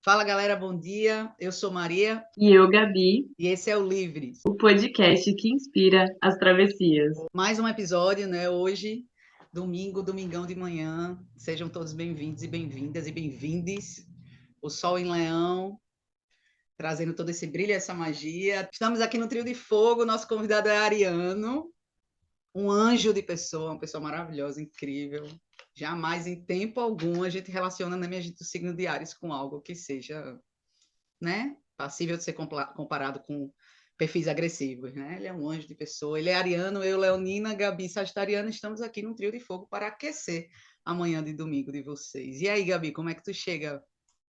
Fala galera, bom dia. Eu sou Maria E eu, Gabi, e esse é o Livres. o podcast que inspira as travessias. Mais um episódio, né? Hoje, domingo, domingão de manhã. Sejam todos bem-vindos e bem-vindas e bem-vindes. O Sol em Leão, trazendo todo esse brilho, essa magia. Estamos aqui no Trio de Fogo. Nosso convidado é Ariano, um anjo de pessoa, uma pessoa maravilhosa, incrível. Jamais, em tempo algum, a gente relaciona, né, minha gente, o signo de Áries com algo que seja, né, passível de ser comparado com perfis agressivos, né? Ele é um anjo de pessoa, ele é ariano, eu, leonina, Gabi, sagitariana, estamos aqui num trio de fogo para aquecer a manhã de domingo de vocês. E aí, Gabi, como é que tu chega?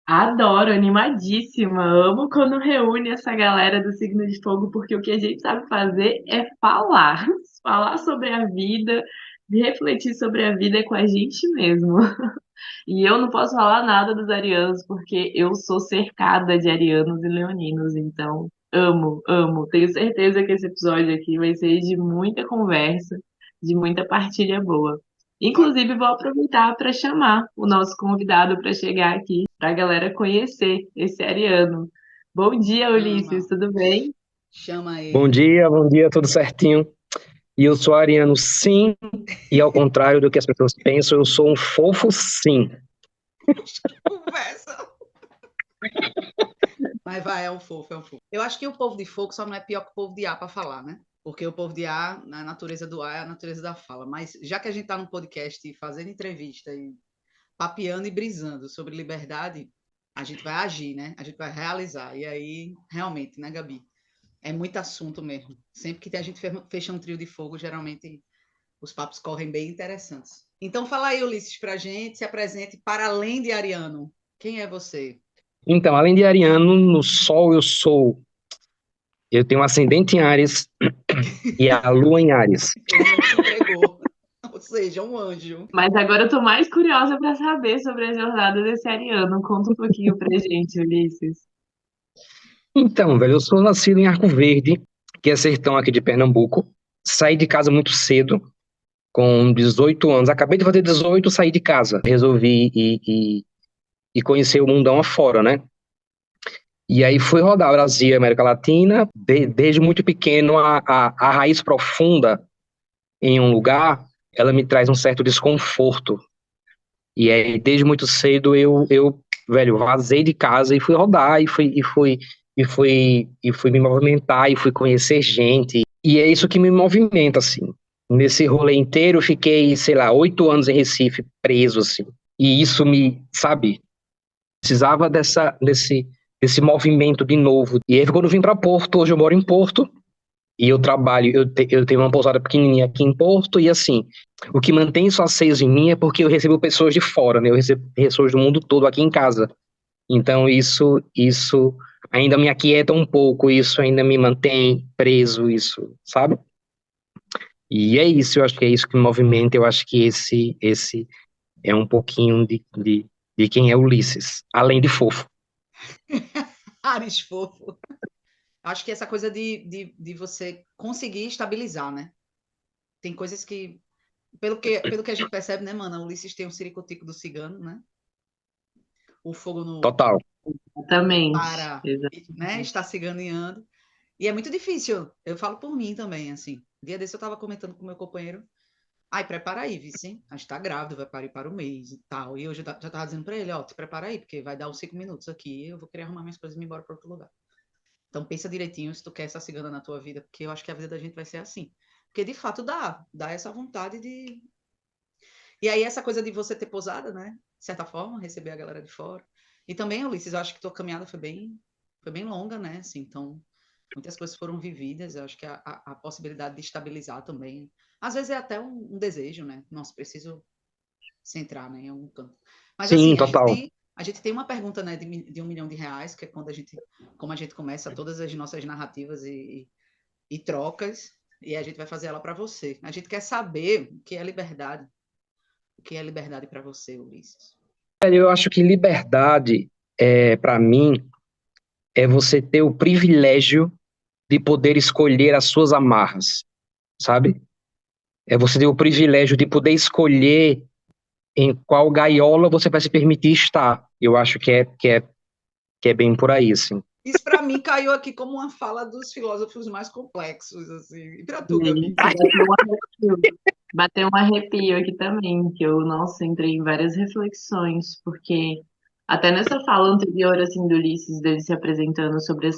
Adoro, animadíssima. Amo quando reúne essa galera do signo de fogo, porque o que a gente sabe fazer é falar. Falar sobre a vida, refletir sobre a vida com a gente mesmo. E eu não posso falar nada dos arianos, porque eu sou cercada de arianos e leoninos, então amo, amo. Tenho certeza que esse episódio aqui vai ser de muita conversa, de muita partilha boa. Inclusive, vou aproveitar para chamar o nosso convidado para chegar aqui, para a galera conhecer esse ariano. Bom dia, Ulisses, Chama, tudo bem? chama ele. Bom dia, tudo certinho. E eu sou ariano, sim, e ao contrário do que as pessoas pensam, eu sou um fofo, sim. Conversa. Mas vai, é um fofo, é um fofo. Eu acho que o povo de fogo só não é pior que o povo de ar para falar, né? Porque o povo de ar, na natureza do ar, é a natureza da fala. Mas já que a gente está num podcast fazendo entrevista e papeando e brisando sobre liberdade, a gente vai agir, né? A gente vai realizar. E aí, realmente, né, Gabi? É muito assunto mesmo. Sempre que a gente fecha um trio de fogo, geralmente os papos correm bem interessantes. Então, fala aí, Ulisses, pra gente, se apresente para além de Ariano. Quem é você? Então, além de ariano, no Sol eu tenho um ascendente em Áries e a Lua em Áries. Ele não se entregou. Ou seja, um anjo. Mas agora eu tô mais curiosa para saber sobre a jornada desse ariano. Conta um pouquinho pra gente, Ulisses. Então, velho, eu sou nascido em Arco Verde, que é sertão aqui de Pernambuco. Saí de casa muito cedo, com 18 anos. Acabei de fazer 18, saí de casa. Resolvi ir conhecer o mundão afora, né? E aí fui rodar Brasil e América Latina, desde muito pequeno, a raiz profunda em um lugar, ela me traz um certo desconforto. E aí, desde muito cedo, velho, vazei de casa e fui rodar, e fui me movimentar, e fui conhecer gente. E é isso que me movimenta, assim. Nesse rolê inteiro, eu fiquei, sei lá, 8 anos em Recife, preso, assim. E isso sabe, precisava desse movimento de novo. E aí, quando eu vim para Porto, hoje eu moro em Porto, e eu trabalho, eu tenho uma pousada pequenininha aqui em Porto, e assim, o que mantém isso aceso em mim é porque eu recebo pessoas de fora, né? Eu recebo pessoas do mundo todo aqui em casa. Então isso ainda me aquieta um pouco, isso ainda me mantém preso, isso, sabe? E é isso, eu acho que é isso que me movimenta, eu acho que esse é um pouquinho de quem é Ulisses, além de fofo. Ares fofo. Acho que essa coisa de você conseguir estabilizar, né? Tem coisas que, pelo que a gente percebe, né, mano? O Ulisses tem um ciricutico do cigano, né? O fogo Total. não Exatamente. para, né? Exatamente. Está ciganeando. E é muito difícil. Eu falo por mim também, assim. Dia desse eu tava comentando com meu companheiro. Ai, prepara aí, vice. A gente tá grávido, vai parir para o mês e tal. E eu já tava dizendo para ele, ó, te prepara aí, porque vai dar uns 5 minutos aqui. Eu vou querer arrumar minhas coisas e ir embora para outro lugar. Então pensa direitinho se tu quer essa cigana na tua vida, porque eu acho que a vida da gente vai ser assim. Porque de fato dá essa vontade de. E aí essa coisa de você ter pousada, né? De certa forma, receber a galera de fora. E também, Ulisses, eu acho que tua caminhada foi bem longa, né? Assim, então, muitas coisas foram vividas. Eu acho que a possibilidade de estabilizar também. Às vezes é até um desejo, né? Nossa, preciso centrar, né, em algum canto. Mas Sim, assim, total. a gente tem uma pergunta, né, de R$ 1 milhão, que é quando como a gente começa todas as nossas narrativas e trocas, e a gente vai fazer ela para você. A gente quer saber o que é liberdade. O que é liberdade para você, Ulisses? Eu acho que liberdade, para mim, é você ter o privilégio de poder escolher as suas amarras, sabe? É você ter o privilégio de poder escolher em qual gaiola você vai se permitir estar. Eu acho que é que é bem por aí, assim. Isso para mim caiu aqui como uma fala dos filósofos mais complexos, assim. E para tu, Gabi? Gente, bateu um arrepio aqui também, que eu, nossa, entrei em várias reflexões, porque até nessa fala anterior, assim, do Ulisses, dele se apresentando sobre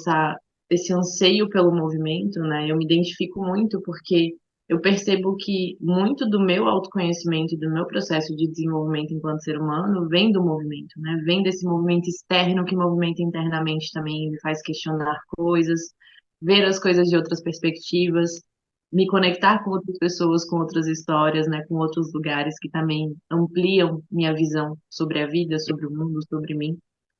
esse anseio pelo movimento, né, eu me identifico muito porque eu percebo que muito do meu autoconhecimento e do meu processo de desenvolvimento enquanto ser humano vem do movimento, né, vem desse movimento externo que movimenta internamente também, me faz questionar coisas, ver as coisas de outras perspectivas, me conectar com outras pessoas, com outras histórias, né, com outros lugares que também ampliam minha visão sobre a vida, sobre o mundo, sobre mim.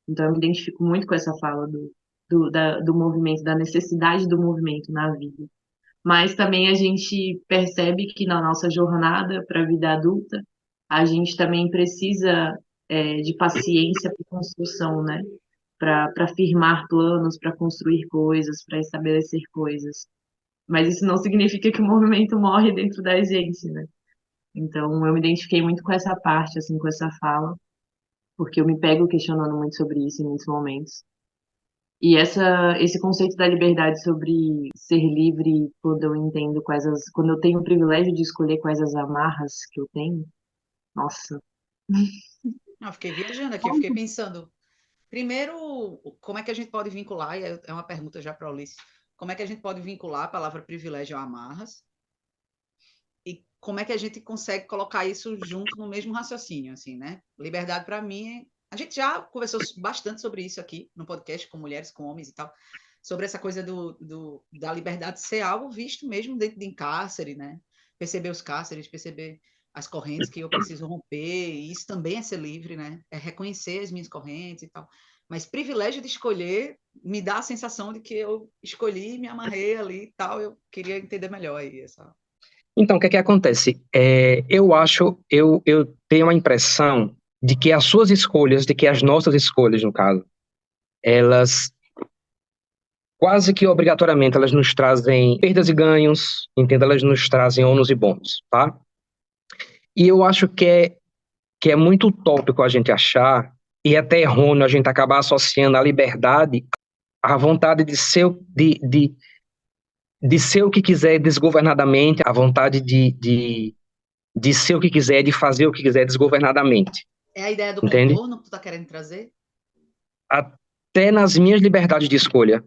Então, eu me identifico muito com essa fala do movimento, da necessidade do movimento na vida. Mas também a gente percebe que na nossa jornada para a vida adulta, a gente também precisa de paciência para construção, né? Para firmar planos, para construir coisas, para estabelecer coisas. Mas isso não significa que o movimento morre dentro da gente, né? Então, eu me identifiquei muito com essa parte, assim, com essa fala, porque eu me pego questionando muito sobre isso em muitos momentos. E esse conceito da liberdade sobre ser livre, quando eu entendo quando eu tenho o privilégio de escolher quais as amarras que eu tenho, nossa. Eu fiquei viajando aqui, eu fiquei pensando. Primeiro, como é que a gente pode vincular, e é uma pergunta já para o Ulisses, como é que a gente pode vincular a palavra privilégio a amarras? E como é que a gente consegue colocar isso junto no mesmo raciocínio, assim, né? Liberdade para mim, a gente já conversou bastante sobre isso aqui no podcast com mulheres, com homens e tal, sobre essa coisa da liberdade ser algo visto mesmo dentro de cárcere, né? Perceber os cárceres, perceber as correntes que eu preciso romper, e isso também é ser livre, né? É reconhecer as minhas correntes e tal. Mas privilégio de escolher me dá a sensação de que eu escolhi, me amarrei ali e tal. Eu queria entender melhor aí essa. Então, o que é que acontece? Eu tenho a impressão de que as suas escolhas, de que as nossas escolhas, no caso, elas quase que obrigatoriamente elas nos trazem perdas e ganhos, entende? Elas nos trazem ônus e bônus, tá? E eu acho que é muito utópico a gente achar, e até errôneo a gente acabar associando a liberdade à vontade de ser o que quiser desgovernadamente, à vontade de ser o que quiser, de fazer o que quiser desgovernadamente, É a ideia do entende? contorno que tu tá querendo trazer? Até nas minhas liberdades de escolha,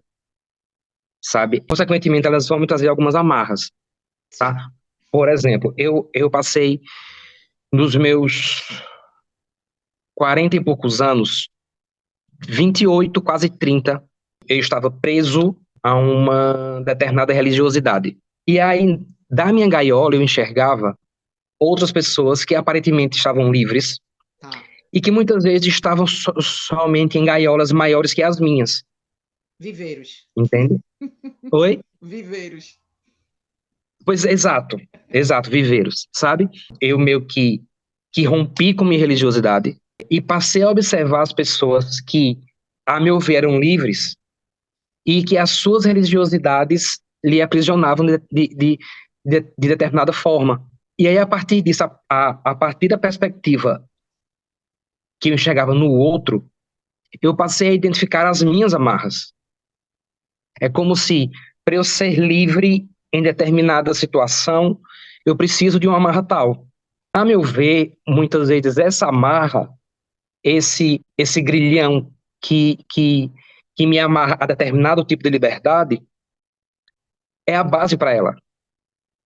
sabe? Consequentemente, elas vão me trazer algumas amarras, Sim. tá? Por exemplo, eu passei nos meus 40 e poucos anos, 28, quase 30, eu estava preso a uma determinada religiosidade. E aí, da minha gaiola, eu enxergava outras pessoas que aparentemente estavam livres Tá. e que muitas vezes estavam somente em gaiolas maiores que as minhas, Viveiros. entende? Oi? Viveiros. Pois, exato, viveiros, sabe? Eu meio que rompi com minha religiosidade e passei a observar as pessoas que, a meu ver, eram livres e que as suas religiosidades lhe aprisionavam de determinada forma. E aí, a partir disso, a partir da perspectiva que eu enxergava no outro, eu passei a identificar as minhas amarras. É como se, para eu ser livre em determinada situação, eu preciso de uma amarra tal. A meu ver, muitas vezes essa amarra, esse grilhão que me amarra a determinado tipo de liberdade, é a base para ela.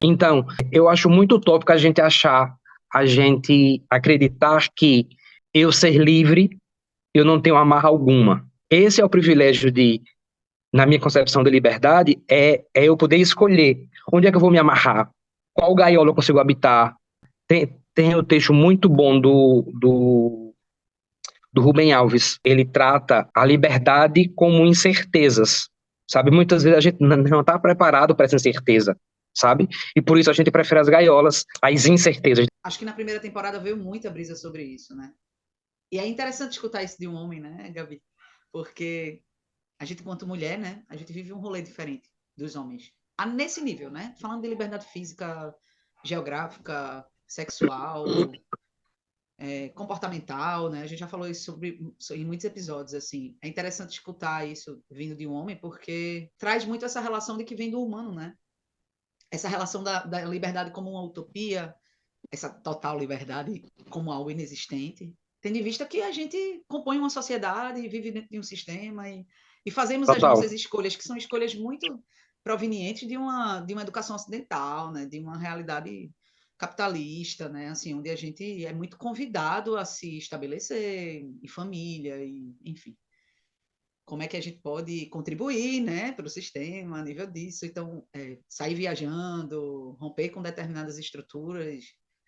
Então, eu acho muito utópico a gente acreditar que eu ser livre, eu não tenho amarra alguma. Esse é o privilégio na minha concepção de liberdade, é eu poder escolher onde é que eu vou me amarrar, qual gaiola eu consigo habitar. Tem um texto muito bom do Rubem Alves. Ele trata a liberdade como incertezas, sabe? Muitas vezes a gente não está preparado para essa incerteza, sabe? E por isso a gente prefere as gaiolas, as incertezas. Acho que na primeira temporada veio muita brisa sobre isso, né? E é interessante escutar isso de um homem, né, Gabi? Porque a gente, enquanto mulher, né, a gente vive um rolê diferente dos homens. Nesse nível, né? Falando de liberdade física, geográfica, sexual, comportamental, né? A gente já falou isso em muitos episódios, assim. É interessante escutar isso vindo de um homem, porque traz muito essa relação de que vem do humano, né? Essa relação da liberdade como uma utopia, essa total liberdade como algo inexistente, tendo em vista que a gente compõe uma sociedade, vive dentro de um sistema e fazemos as Total. nossas escolhas, que são escolhas muito provenientes de uma educação ocidental, né? De uma realidade capitalista, né? Assim, onde a gente é muito convidado a se estabelecer em família, e, enfim. Como é que a gente pode contribuir, né, para o sistema a nível disso? Então, sair viajando, romper com determinadas estruturas,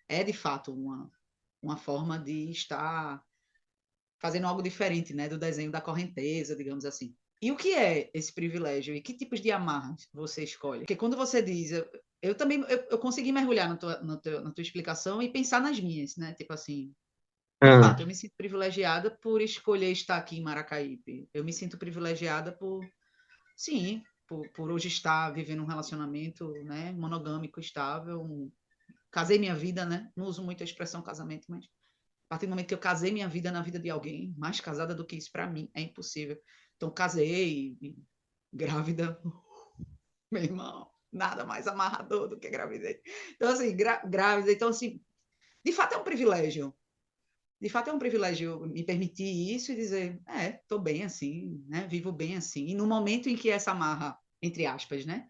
é de fato uma forma de estar fazendo algo diferente, né, do desenho da correnteza, digamos assim. E o que é esse privilégio? E que tipos de amarras você escolhe? Porque quando você diz, eu também eu consegui mergulhar na tua explicação e pensar nas minhas, né? Tipo assim, de Ah, fato, eu me sinto privilegiada por escolher estar aqui em Maracaípe. Eu me sinto privilegiada sim, por hoje estar vivendo um relacionamento, né, monogâmico, estável. Casei minha vida, né? Não uso muito a expressão casamento, mas a partir do momento que eu casei minha vida na vida de alguém, mais casada do que isso para mim é impossível. Então casei, grávida, meu irmão, nada mais amarrador do que gravidez. Então assim, grávida, então assim, de fato é um privilégio. De fato é um privilégio me permitir isso e dizer, estou bem assim, né? Vivo bem assim. E no momento em que essa amarra, entre aspas, né?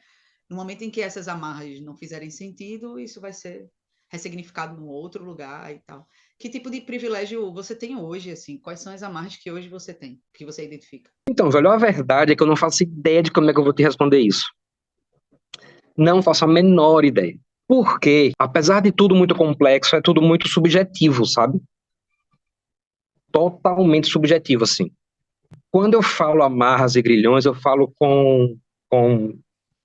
No momento em que essas amarras não fizerem sentido, isso vai ser ressignificado num outro lugar e tal. Que tipo de privilégio você tem hoje, assim? Quais são as amarras que hoje você tem, que você identifica? então, velho, a verdade é que eu não faço ideia de como é que eu vou te responder isso. Não faço a menor ideia. Porque, apesar de tudo muito complexo, é tudo muito subjetivo, sabe? Totalmente subjetivo, assim. Quando eu falo amarras e grilhões, eu falo com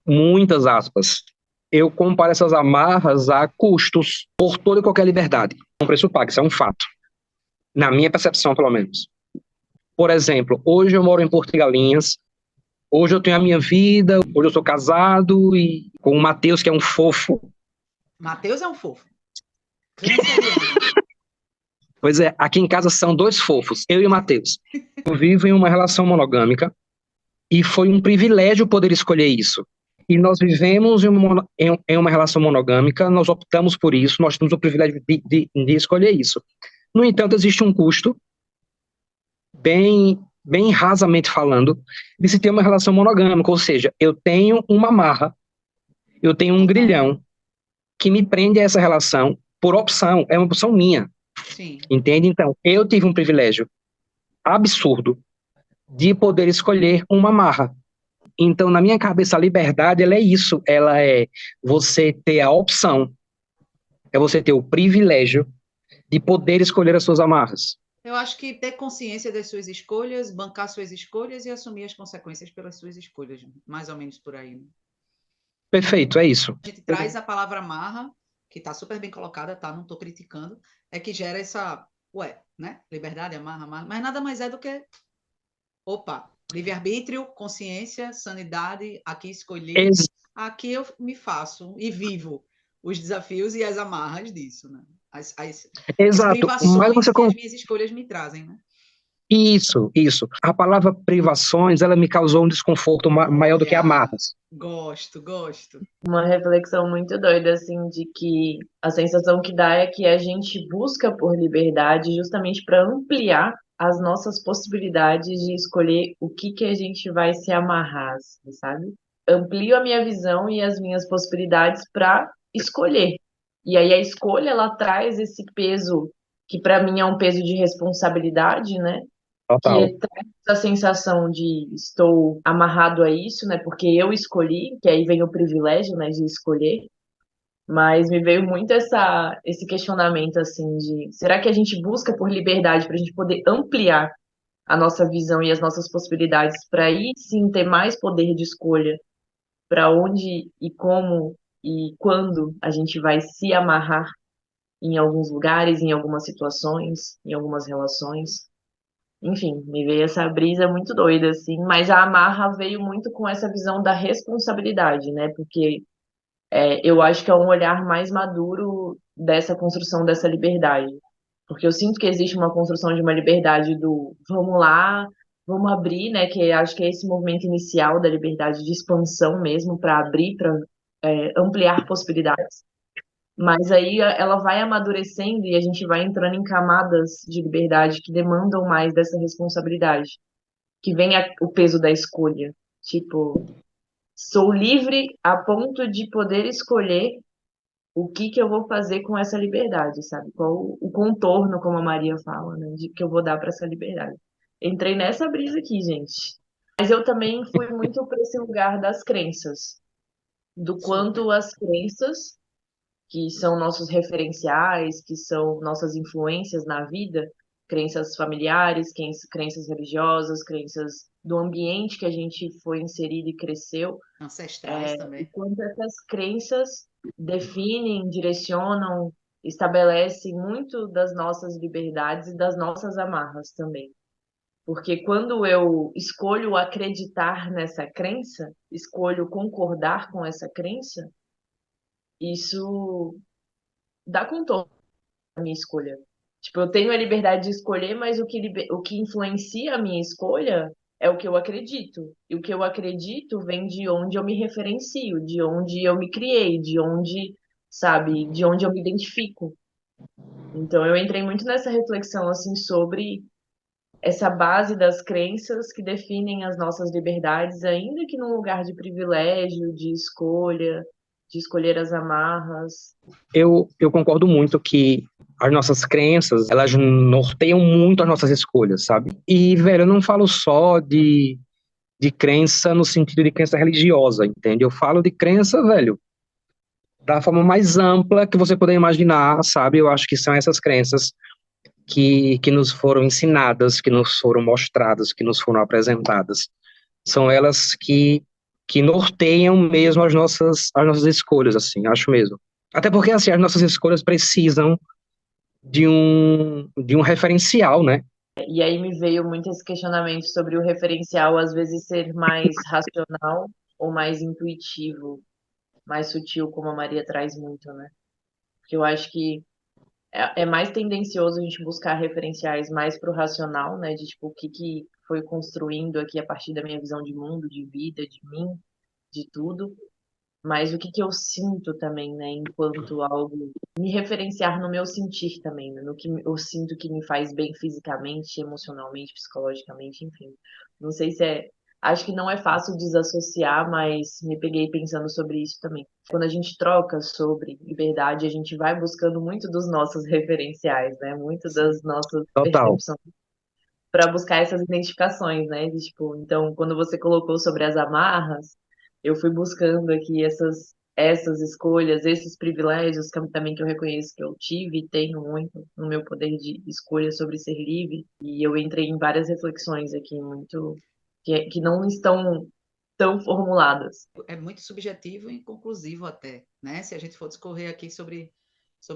muitas aspas. Eu comparo essas amarras a custos por toda e qualquer liberdade. Um preço pago, isso é um fato. Na minha percepção, pelo menos. Por exemplo, hoje eu moro em Porto de Galinhas, hoje eu tenho a minha vida, hoje eu sou casado e com o Matheus, que é um fofo. Matheus é um fofo. Canceriano. Pois é, aqui em casa são dois fofos, eu e o Matheus. Eu vivo em uma relação monogâmica e foi um privilégio poder escolher isso. E nós vivemos em uma relação monogâmica, nós optamos por isso, nós temos o privilégio de escolher isso. No entanto, existe um custo, bem rasamente falando, de se ter uma relação monogâmica, ou seja, eu tenho uma amarra, eu tenho um grilhão que me prende a essa relação por opção, é uma opção minha, Sim. entende? Então, eu tive um privilégio absurdo de poder escolher uma amarra. Então, na minha cabeça, a liberdade, ela é isso, ela é você ter a opção, é você ter o privilégio de poder escolher as suas amarras. Eu acho que ter consciência das suas escolhas, bancar suas escolhas e assumir as consequências pelas suas escolhas, mais ou menos por aí, né? Perfeito, é isso. A gente traz a palavra amarra, que está super bem colocada, tá? Não estou criticando, é que gera essa, né? Liberdade, amarra, mas nada mais é do que, livre-arbítrio, consciência, sanidade, aqui escolhi, Ex aqui eu me faço e vivo os desafios e as amarras disso, né? As Exato, mas privações que as minhas escolhas me trazem, né? Isso. A palavra privações, ela me causou um desconforto maior do que Olha, amarras. gosto. Uma reflexão muito doida, assim, de que a sensação que dá é que a gente busca por liberdade justamente para ampliar as nossas possibilidades de escolher o que que a gente vai se amarrar, assim, sabe? Amplio a minha visão e as minhas possibilidades para escolher. E aí a escolha, ela traz esse peso, que para mim é um peso de responsabilidade, né? Total. Que traz a sensação de estou amarrado a isso, né? Porque eu escolhi, que aí vem o privilégio, né, de escolher. Mas me veio muito esse questionamento assim de será que a gente busca por liberdade para a gente poder ampliar a nossa visão e as nossas possibilidades para aí sim ter mais poder de escolha para onde e como e quando a gente vai se amarrar em alguns lugares, em algumas situações, em algumas relações. Enfim, me veio essa brisa muito doida, assim, mas a Amarra veio muito com essa visão da responsabilidade, né? Porque eu acho que é um olhar mais maduro dessa construção dessa liberdade. Porque eu sinto que existe uma construção de uma liberdade do vamos lá, vamos abrir, né? Que acho que é esse movimento inicial da liberdade de expansão mesmo, para abrir, para ampliar possibilidades. Mas aí ela vai amadurecendo e a gente vai entrando em camadas de liberdade que demandam mais dessa responsabilidade, que vem o peso da escolha. Tipo, sou livre a ponto de poder escolher o que que eu vou fazer com essa liberdade, sabe? Qual o contorno, como a Maria fala, né, de que eu vou dar para essa liberdade. Entrei nessa brisa aqui, gente. Mas eu também fui muito para esse lugar das crenças, do Super. quanto as crenças, que são nossos referenciais, que são nossas influências na vida, crenças familiares, crenças religiosas, crenças do ambiente que a gente foi inserido e cresceu, Ancestrais e também. quanto essas crenças definem, direcionam, estabelecem muito das nossas liberdades e das nossas amarras também. Porque quando eu escolho acreditar nessa crença, escolho concordar com essa crença, isso dá contorno à minha escolha. Tipo, eu tenho a liberdade de escolher, mas o que influencia a minha escolha é o que eu acredito. E o que eu acredito vem de onde eu me referencio, de onde eu me criei, de onde, sabe, de onde eu me identifico. Então, eu entrei muito nessa reflexão, assim, sobre essa base das crenças que definem as nossas liberdades, ainda que num lugar de privilégio, de escolher as amarras. Eu concordo muito que as nossas crenças, elas norteiam muito as nossas escolhas, sabe? E, velho, eu não falo só de crença no sentido de crença religiosa, entende? Eu falo de crença, velho, da forma mais ampla que você puder imaginar, sabe? Eu acho que são essas crenças que nos foram ensinadas, que nos foram mostradas, que nos foram apresentadas. São elas que norteiam mesmo as nossas escolhas, assim, acho mesmo. Até porque, assim, as nossas escolhas precisam de um referencial, né? E aí me veio muito esse questionamento sobre o referencial às vezes ser mais racional ou mais intuitivo, mais sutil, como a Maria traz muito, né? Porque eu acho que é mais tendencioso a gente buscar referenciais mais pro racional, né? De tipo, o que que foi construindo aqui a partir da minha visão de mundo, de vida, de mim, de tudo. Mas o que que eu sinto também, né? Enquanto algo. Me referenciar no meu sentir também, né? No que eu sinto que me faz bem fisicamente, emocionalmente, psicologicamente, enfim. Não sei se é. Acho que não é fácil desassociar, mas me peguei pensando sobre isso também. Quando a gente troca sobre liberdade, a gente vai buscando muito dos nossos referenciais, né? Muito Sim. das nossas Total, percepções para buscar essas identificações, né? De, tipo, então, quando você colocou sobre as amarras, eu fui buscando aqui essas escolhas, esses privilégios também que eu reconheço que eu tive e tenho muito no meu poder de escolha sobre ser livre. E eu entrei em várias reflexões aqui, muito que não estão tão formuladas. É muito subjetivo e inconclusivo até, né? Se a gente for discorrer aqui sobre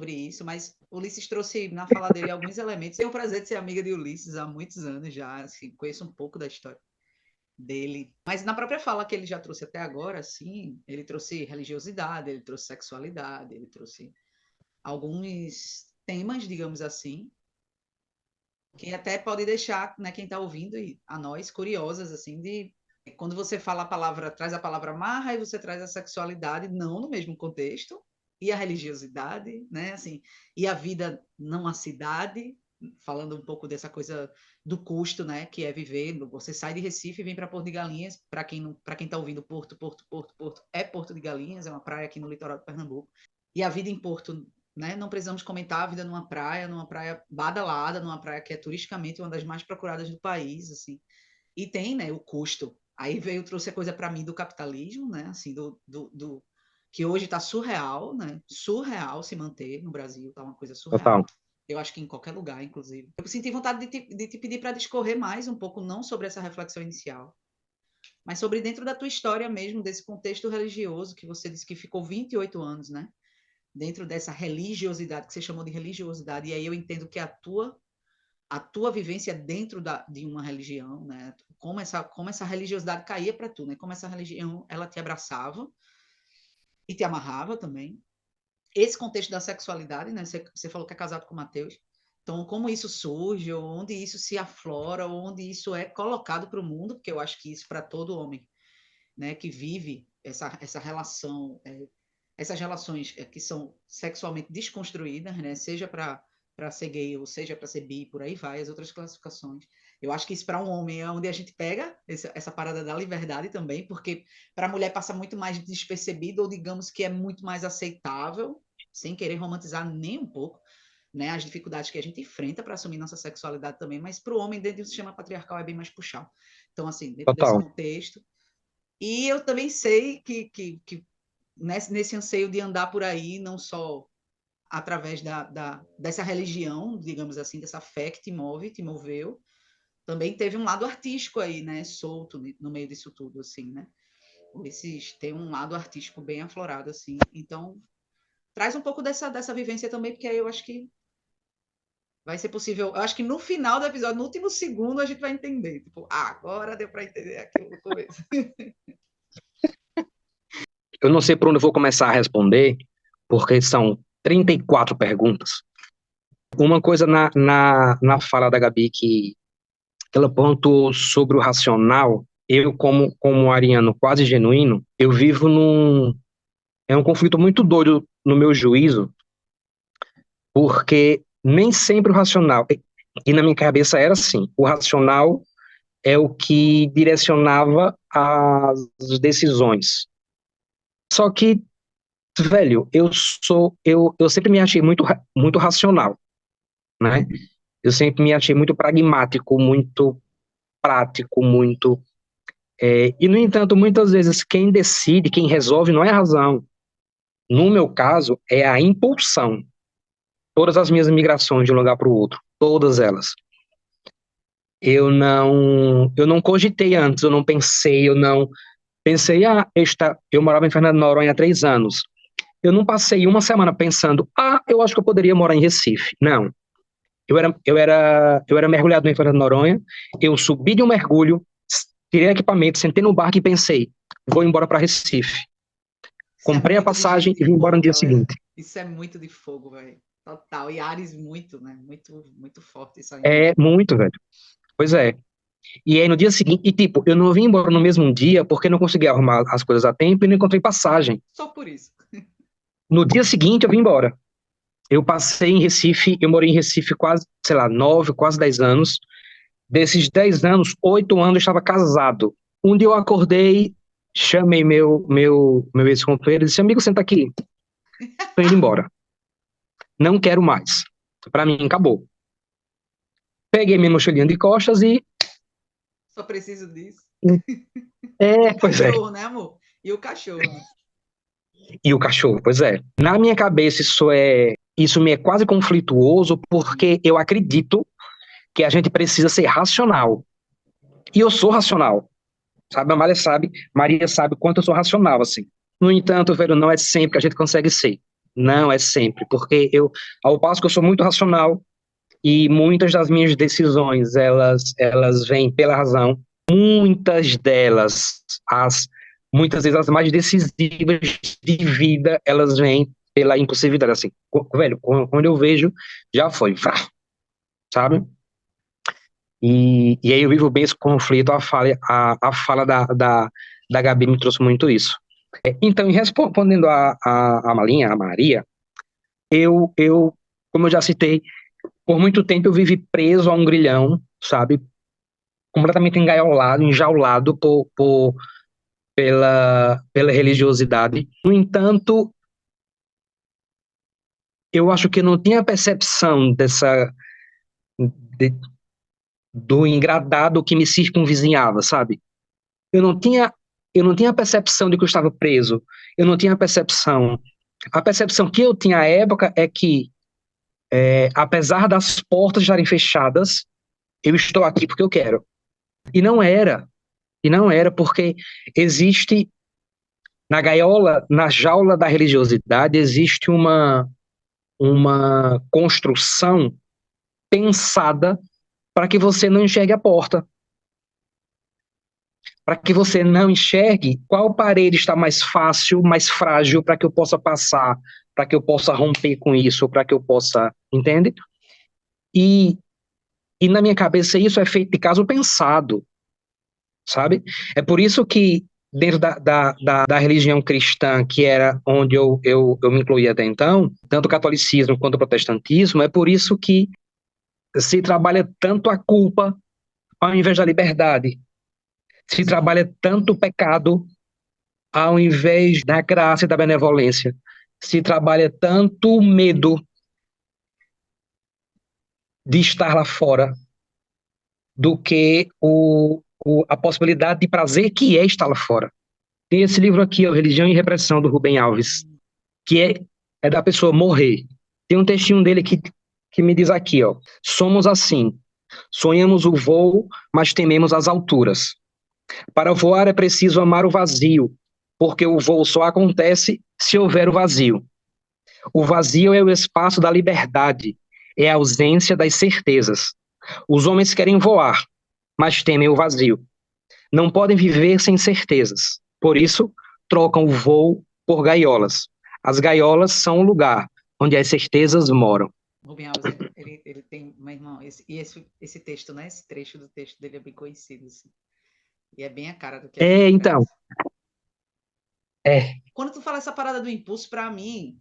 isso, mas Ulisses trouxe na fala dele alguns elementos. Tenho o prazer de ser amiga de Ulisses há muitos anos já, assim, conheço um pouco da história dele. Mas na própria fala que ele já trouxe até agora, assim, ele trouxe religiosidade, ele trouxe sexualidade, ele trouxe alguns temas, digamos assim, que até pode deixar, né, quem está ouvindo e a nós curiosas, assim, de quando você fala a palavra, traz a palavra marra e você traz a sexualidade, não no mesmo contexto, e a religiosidade, né, assim, e a vida não a cidade, falando um pouco dessa coisa do custo, né, que é viver, você sai de Recife e vem para Porto de Galinhas, para quem não, para quem está ouvindo Porto, é Porto de Galinhas, é uma praia aqui no litoral de Pernambuco. E a vida em Porto, né? Não precisamos comentar a vida numa praia badalada, numa praia que é turisticamente uma das mais procuradas do país, assim. E tem, né, o custo. Aí veio, trouxe a coisa para mim do capitalismo, né? Assim, do que hoje está surreal, né? Surreal se manter no Brasil, tá uma coisa surreal. total. Eu acho que em qualquer lugar, inclusive. Eu senti vontade de te pedir para discorrer mais um pouco, não sobre essa reflexão inicial, mas sobre dentro da tua história mesmo, desse contexto religioso que você disse que ficou 28 anos, né? Dentro dessa religiosidade que você chamou de religiosidade, e aí eu entendo que a tua vivência dentro de uma religião, né? Como essa religiosidade caía para tu, né? Como essa religião ela te abraçava e te amarrava também. Esse contexto da sexualidade, né? Você falou que é casado com o Mateus. Então, como isso surge, ou onde isso se aflora, ou onde isso é colocado para o mundo, porque eu acho que isso para todo homem, né, que vive essa relação, essas relações que são sexualmente desconstruídas, né, seja para ser gay ou seja para ser bi, por aí vai, as outras classificações. Eu acho que isso para um homem é onde a gente pega essa parada da liberdade também, porque para a mulher passa muito mais despercebido, ou digamos que é muito mais aceitável, sem querer romantizar nem um pouco, né, as dificuldades que a gente enfrenta para assumir nossa sexualidade também, mas para o homem, dentro do sistema patriarcal, é bem mais puxado. Então, assim, dentro desse Total. contexto. E eu também sei que nesse anseio de andar por aí, não só através dessa religião, digamos assim, dessa fé que te move, te moveu, também teve um lado artístico aí, né, solto no meio disso tudo, assim, né? Tem um lado artístico bem aflorado, assim. Então, traz um pouco dessa vivência também, porque aí eu acho que vai ser possível. Eu acho que no final do episódio, no último segundo, a gente vai entender. Tipo, agora deu para entender aquilo no começo. Eu não sei por onde eu vou começar a responder, porque são 34 perguntas. Uma coisa na fala da Gabi que ela pontuou sobre o racional, eu, como ariano quase genuíno, eu vivo é um conflito muito doido no meu juízo, porque nem sempre o racional, e na minha cabeça era assim, o racional é o que direcionava as decisões. Só que, velho, eu sempre me achei muito racional, né? Eu sempre me achei muito pragmático, muito prático, muito. E, no entanto, muitas vezes quem decide, quem resolve, não é a razão. No meu caso, é a impulsão. Todas as minhas migrações de um lugar para o outro, todas elas. Eu não cogitei antes, eu não pensei, eu não pensei, eu morava em Fernando de Noronha há 3 anos. Eu não passei uma semana pensando, eu acho que eu poderia morar em Recife. Não. Eu era mergulhado em Fernando de Noronha, eu subi de um mergulho, tirei equipamento, sentei no barco e pensei, vou embora para Recife. Isso é Comprei a muito de gente passagem de e vim embora no fogo, dia galera. seguinte. Isso é muito de fogo, velho. Total. E Ares muito, né? Muito, muito forte isso aí É mesmo. muito, velho. Pois é. E aí no dia seguinte, e tipo, eu não vim embora no mesmo dia porque não consegui arrumar as coisas a tempo e não encontrei passagem. Só por isso. No dia seguinte eu vim embora. Eu passei em Recife, eu morei em Recife quase, sei lá, 9, quase 10 anos. Desses 10 anos, 8 anos eu estava casado. Um dia eu acordei, chamei meu ex-companheiro e disse, amigo, senta aqui, tô indo embora. Não quero mais. Pra mim, acabou. Peguei minha mochilinha de costas e... Só preciso disso. E o Pois é. cachorro, né, amor? E o cachorro, né? E o cachorro, pois é. Na minha cabeça, isso me é quase conflituoso, porque eu acredito que a gente precisa ser racional. E eu sou racional, sabe? Maria sabe quanto eu sou racional, assim. No entanto, velho, não é sempre que a gente consegue ser. Não é sempre, porque ao passo que eu sou muito racional e muitas das minhas decisões, elas vêm pela razão, muitas delas, muitas vezes as mais decisivas de vida, elas vêm pela impulsividade, assim, velho, quando eu vejo, já foi, sabe? E aí eu vivo bem esse conflito, a fala da Gabi me trouxe muito isso. Então, respondendo a Malinha, a Maria, como eu já citei, por muito tempo eu vivi preso a um grilhão, sabe? Completamente engaiolado, enjaulado pela religiosidade. No entanto, eu acho que eu não tinha percepção de- do engradado que me circunvizinhava, sabe? Eu não tinha, eu não tinha a percepção de que eu estava preso. Eu não tinha a percepção. A percepção que eu tinha à época é que, apesar das portas estarem fechadas, eu estou aqui porque eu quero. E não era. E não era porque existe na gaiola, na jaula da religiosidade, existe uma construção pensada para que você não enxergue a porta, para que você não enxergue qual parede está mais fácil, mais frágil, para que eu possa passar, para que eu possa romper com isso, para que eu possa, entende? E, e na minha cabeça isso é feito de caso pensado, sabe? É por isso que dentro da religião cristã, que era onde eu me incluía até então, tanto o catolicismo quanto o protestantismo, é por isso que se trabalha tanto a culpa ao invés da liberdade, se Sim. trabalha tanto o pecado ao invés da graça e da benevolência, se trabalha tanto o medo de estar lá fora do que a possibilidade de prazer que é estar lá fora. Tem esse livro aqui, ó, Religião e Repressão, do Rubem Alves, que é da pessoa morrer. Tem um textinho dele que me diz aqui, ó, somos assim, sonhamos o voo, mas tememos as alturas. Para voar é preciso amar o vazio, porque o voo só acontece se houver o vazio. O vazio é o espaço da liberdade, é a ausência das certezas. Os homens querem voar, mas temem o vazio. Não podem viver sem certezas. Por isso, trocam o voo por gaiolas. As gaiolas são o lugar onde as certezas moram. Rubem Alves, ele tem, meu irmão, esse texto, né? Esse trecho do texto dele é bem conhecido, assim. E é bem a cara do que a gente Então, faz. é, Quando tu fala essa parada do impulso, para mim,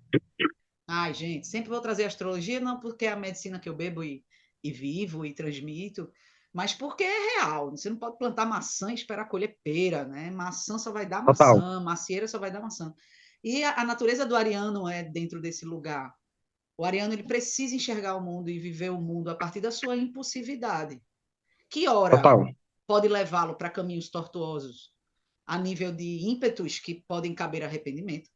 ai, gente, sempre vou trazer astrologia, não porque é a medicina que eu bebo e vivo e transmito, mas porque é real. Você não pode plantar maçã e esperar colher pera, né? Maçã só vai dar total. maçã, macieira só vai dar maçã. E a natureza do ariano é dentro desse lugar. O ariano ele precisa enxergar o mundo e viver o mundo a partir da sua impulsividade, que ora Total. pode levá-lo para caminhos tortuosos a nível de ímpetos que podem caber arrependimento.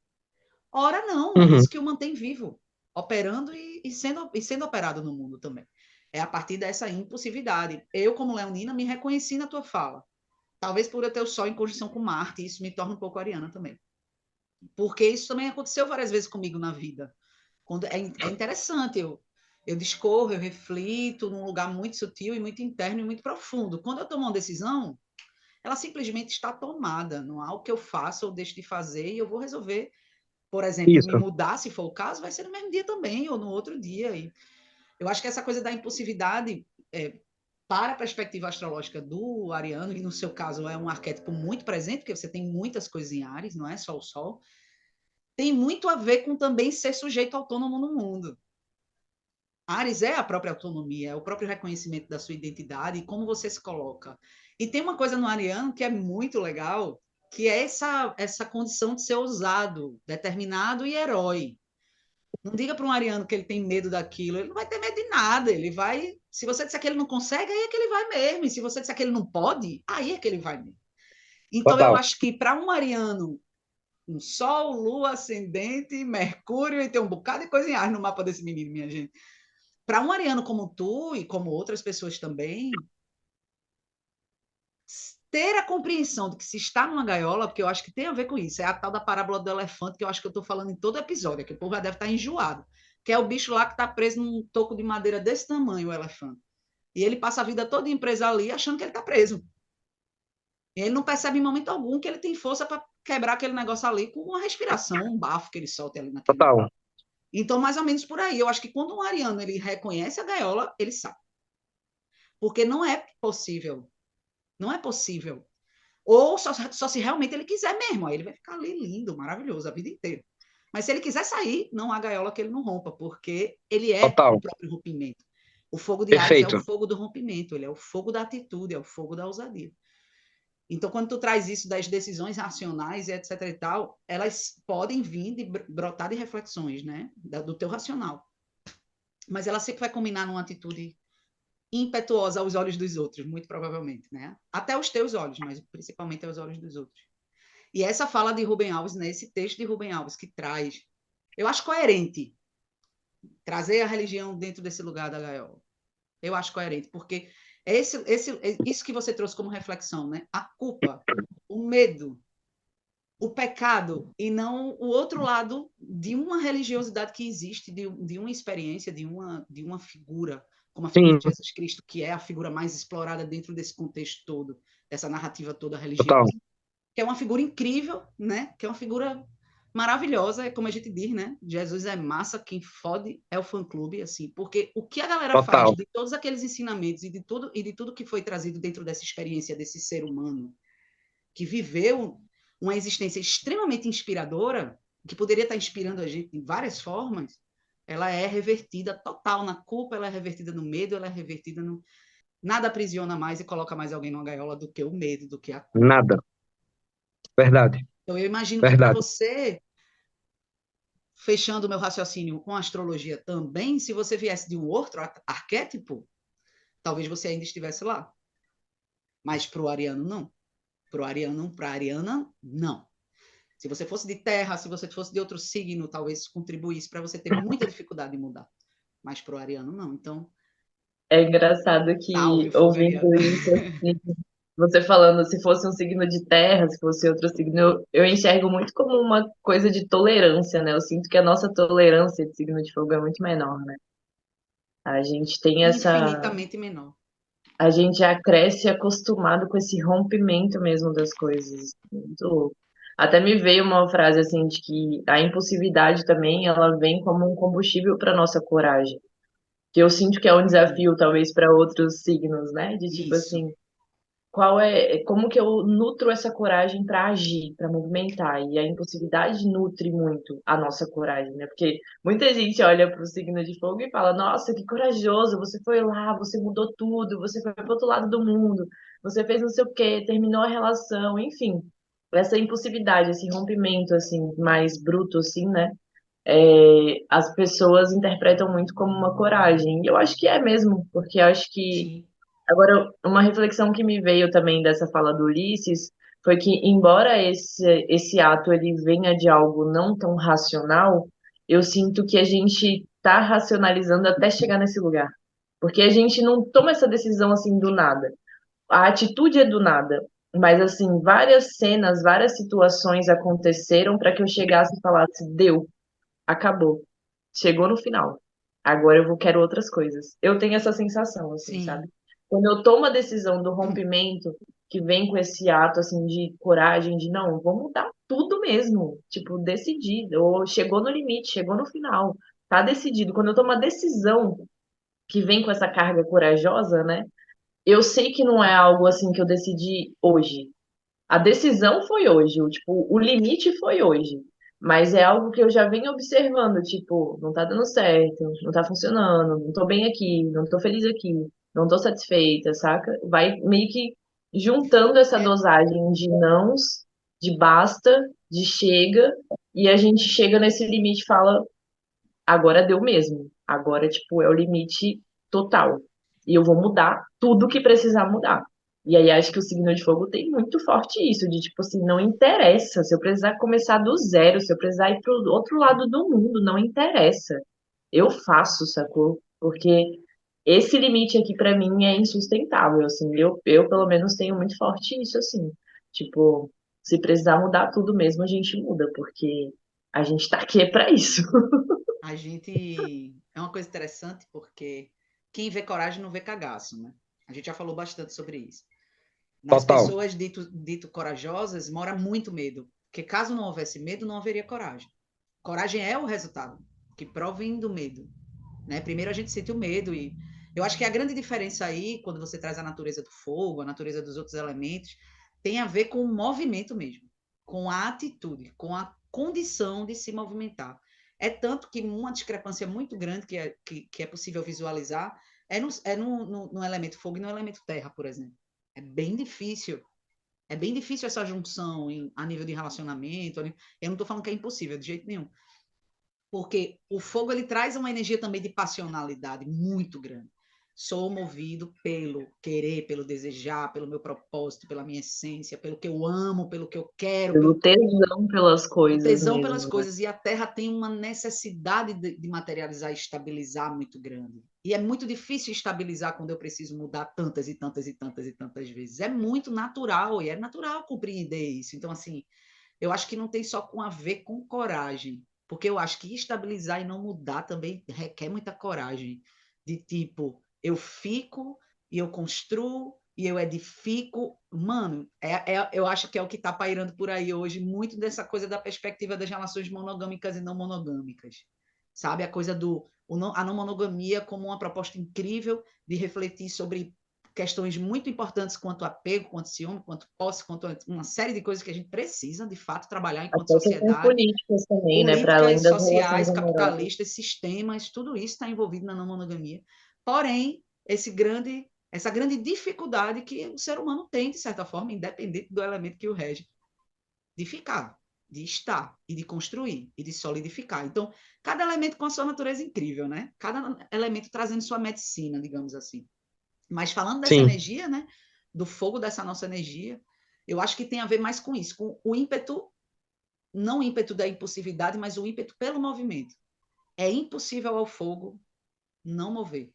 Ora não, é Uhum. isso que o mantém vivo, operando e sendo operado no mundo também. É a partir dessa impulsividade. Eu, como leonina, me reconheci na tua fala. Talvez por eu ter o Sol em conjunção com Marte, isso me torna um pouco ariana também. Porque isso também aconteceu várias vezes comigo na vida. Quando é interessante, eu discorro, eu reflito num lugar muito sutil e muito interno e muito profundo. Quando eu tomo uma decisão, ela simplesmente está tomada. Não há o que eu faça ou deixe de fazer e eu vou resolver. Por exemplo, me Isso. mudar, se for o caso, vai ser no mesmo dia também ou no outro dia. E eu acho que essa coisa da impulsividade, para a perspectiva astrológica do ariano, e no seu caso é um arquétipo muito presente, porque você tem muitas coisas em Ares, não é só o Sol, tem muito a ver com também ser sujeito autônomo no mundo. Ares é a própria autonomia, é o próprio reconhecimento da sua identidade e como você se coloca. E tem uma coisa no ariano que é muito legal, que é essa condição de ser ousado, determinado e herói. Não diga para um ariano que ele tem medo daquilo, ele não vai ter medo de nada, ele vai. Se você disser que ele não consegue, aí é que ele vai mesmo. E se você disser que ele não pode, aí é que ele vai mesmo. Então, eu Total. acho que para um ariano, um Sol, Lua, Ascendente, Mercúrio, e tem um bocado de coisa em ar no mapa desse menino, minha gente. Para um ariano como tu e como outras pessoas também, ter a compreensão de que se está numa gaiola, porque eu acho que tem a ver com isso, é a tal da parábola do elefante que eu acho que eu estou falando em todo episódio, que o povo já deve estar enjoado, que é o bicho lá que está preso num toco de madeira desse tamanho, o elefante. E ele passa a vida toda empresa ali achando que ele está preso. E ele não percebe em momento algum que ele tem força para quebrar aquele negócio ali com uma respiração, um bafo que ele solta ali naquele lugar. Total. Então, mais ou menos por aí. Eu acho que quando um ariano ele reconhece a gaiola, ele sabe. Porque não é possível. Não é possível. Ou só se realmente ele quiser mesmo. Aí ele vai ficar ali lindo, maravilhoso, a vida inteira. Mas se ele quiser sair, não há gaiola que ele não rompa, porque ele é o Total. próprio rompimento. O fogo de Ares é o Perfeito. fogo do rompimento, ele é o fogo da atitude, é o fogo da ousadia. Então, quando tu traz isso das decisões racionais e etc e tal, elas podem vir de brotar de reflexões, né, do teu racional. Mas ela sempre vai combinar numa atitude impetuosa aos olhos dos outros, muito provavelmente, né? Até os teus olhos, mas principalmente aos olhos dos outros. E essa fala de Rubem Alves, né, esse texto de Rubem Alves que traz, eu acho coerente trazer a religião dentro desse lugar da gaiola. Eu acho coerente, porque isso que você trouxe como reflexão, né? A culpa, o medo, o pecado, e não o outro lado de uma religiosidade que existe, de uma experiência, de uma figura, como a figura Sim, de Jesus Cristo, que é a figura mais explorada dentro desse contexto todo, dessa narrativa toda total. religiosa, que é uma figura incrível, né? Que é uma figura maravilhosa, é como a gente diz, né? Jesus é massa, quem fode é o fã-clube, assim, porque o que a galera faz Total. de todos aqueles ensinamentos e de tudo que foi trazido dentro dessa experiência desse ser humano que viveu uma existência extremamente inspiradora, que poderia estar inspirando a gente de várias formas, ela é revertida total na culpa, ela é revertida no medo, ela é revertida no... Nada aprisiona mais e coloca mais alguém numa gaiola do que o medo, do que a culpa. Nada. Verdade. Então, eu imagino que para Verdade. você, fechando o meu raciocínio com a astrologia também, se você viesse de um outro arquétipo, talvez você ainda estivesse lá. Mas para o ariano, não. Para a ariana, não. Se você fosse de terra, se você fosse de outro signo, talvez contribuísse para você ter muita dificuldade de mudar. Mas para o ariano, não. Então, É engraçado salve que, o fogo ariano. ouvindo isso, assim, você falando se fosse um signo de terra, se fosse outro signo, eu enxergo muito como uma coisa de tolerância, né? Eu sinto que a nossa tolerância de signo de fogo é muito menor, né? A gente tem essa. Infinitamente menor. A gente já cresce acostumado com esse rompimento mesmo das coisas. Muito louco. Até me veio uma frase assim de que a impulsividade também ela vem como um combustível para nossa coragem. Que eu sinto que é um Sim, desafio talvez para outros signos, né? De tipo isso. assim, como que eu nutro essa coragem para agir, para movimentar? E a impulsividade nutre muito a nossa coragem, né? Porque muita gente olha para o signo de fogo e fala: Nossa, que corajoso! Você foi lá, você mudou tudo, você foi para outro lado do mundo, você fez não sei o quê, terminou a relação, enfim. Essa impulsividade, esse rompimento assim mais bruto, assim, né? As pessoas interpretam muito como uma coragem. E eu acho que é mesmo, porque eu acho que Sim, agora, uma reflexão que me veio também dessa fala do Ulisses foi que, embora esse ato ele venha de algo não tão racional, eu sinto que a gente está racionalizando até chegar nesse lugar. Porque a gente não toma essa decisão assim do nada. A atitude é do nada. Mas, assim, várias cenas, várias situações aconteceram para que eu chegasse e falasse: deu, acabou, chegou no final. Agora quero outras coisas. Eu tenho essa sensação, assim, sabe? sim. Quando eu tomo a decisão do rompimento, que vem com esse ato, assim, de coragem, de não, vou mudar tudo mesmo. Tipo, decidir. Ou chegou no limite, chegou no final. Tá decidido. Quando eu tomo a decisão que vem com essa carga corajosa, né? Eu sei que não é algo assim que eu decidi hoje. A decisão foi hoje, o limite foi hoje. Mas é algo que eu já venho observando, tipo, não tá dando certo, não tá funcionando, não tô bem aqui, não tô feliz aqui, não tô satisfeita, saca? Vai meio que juntando essa É, dosagem de nãos, de basta, de chega, e a gente chega nesse limite e fala, agora deu mesmo. Agora, tipo, é o limite total. E eu vou mudar tudo que precisar mudar. E aí acho que o signo de fogo tem muito forte isso, de tipo assim, não interessa. Se eu precisar começar do zero, se eu precisar ir pro outro lado do mundo, não interessa. Eu faço, sacou? Porque esse limite aqui pra mim é insustentável, assim. Eu pelo menos tenho muito forte isso, assim. Tipo, se precisar mudar tudo mesmo, a gente muda, porque a gente tá aqui é pra isso. a gente... É uma coisa interessante porque quem vê coragem não vê cagaço, né? A gente já falou bastante sobre isso. Nas Total. pessoas dito corajosas mora muito medo, porque caso não houvesse medo, não haveria coragem. Coragem é o resultado que provém do medo, né? Primeiro a gente sente o medo e eu acho que a grande diferença aí, quando você traz a natureza do fogo, a natureza dos outros elementos, tem a ver com o movimento mesmo, com a atitude, com a condição de se movimentar. É tanto que uma discrepância muito grande que é possível visualizar no elemento fogo e no elemento terra, por exemplo. É bem difícil. É bem difícil essa junção a nível de relacionamento. Eu não estou falando que é impossível, de jeito nenhum. Porque o fogo ele traz uma energia também de passionalidade muito grande. Sou movido pelo querer, pelo desejar, pelo meu propósito, pela minha essência, pelo que eu amo, pelo que eu quero, Pelo pelo tesão pelas o coisas tesão pelas mesmo, né? coisas. E a Terra tem uma necessidade de materializar e estabilizar muito grande. E é muito difícil estabilizar quando eu preciso mudar tantas e tantas e tantas e tantas vezes. É muito natural, e é natural compreender isso. Então, assim, eu acho que não tem só a ver com coragem, porque eu acho que estabilizar e não mudar também requer muita coragem. De tipo, eu fico e eu construo e eu edifico, mano, eu acho que é o que está pairando por aí hoje, muito dessa coisa da perspectiva das relações monogâmicas e não monogâmicas, sabe? A coisa a não monogamia como uma proposta incrível de refletir sobre questões muito importantes quanto apego, quanto ciúme, quanto posse, quanto uma série de coisas que a gente precisa, de fato, trabalhar enquanto Até questões sociedade, políticas também, né? Para além políticas, das relações sociais, amorosas. capitalistas, sistemas, tudo isso está envolvido na não monogamia. Porém, essa grande dificuldade que o ser humano tem, de certa forma, independente do elemento que o rege, de ficar, de estar, e de construir, e de solidificar. Então, cada elemento com a sua natureza incrível, né? Cada elemento trazendo sua medicina, digamos assim. Mas falando dessa Sim, energia, né? Do fogo dessa nossa energia, eu acho que tem a ver mais com isso, com o ímpeto, não o ímpeto da impulsividade, mas o ímpeto pelo movimento. É impossível ao fogo não mover.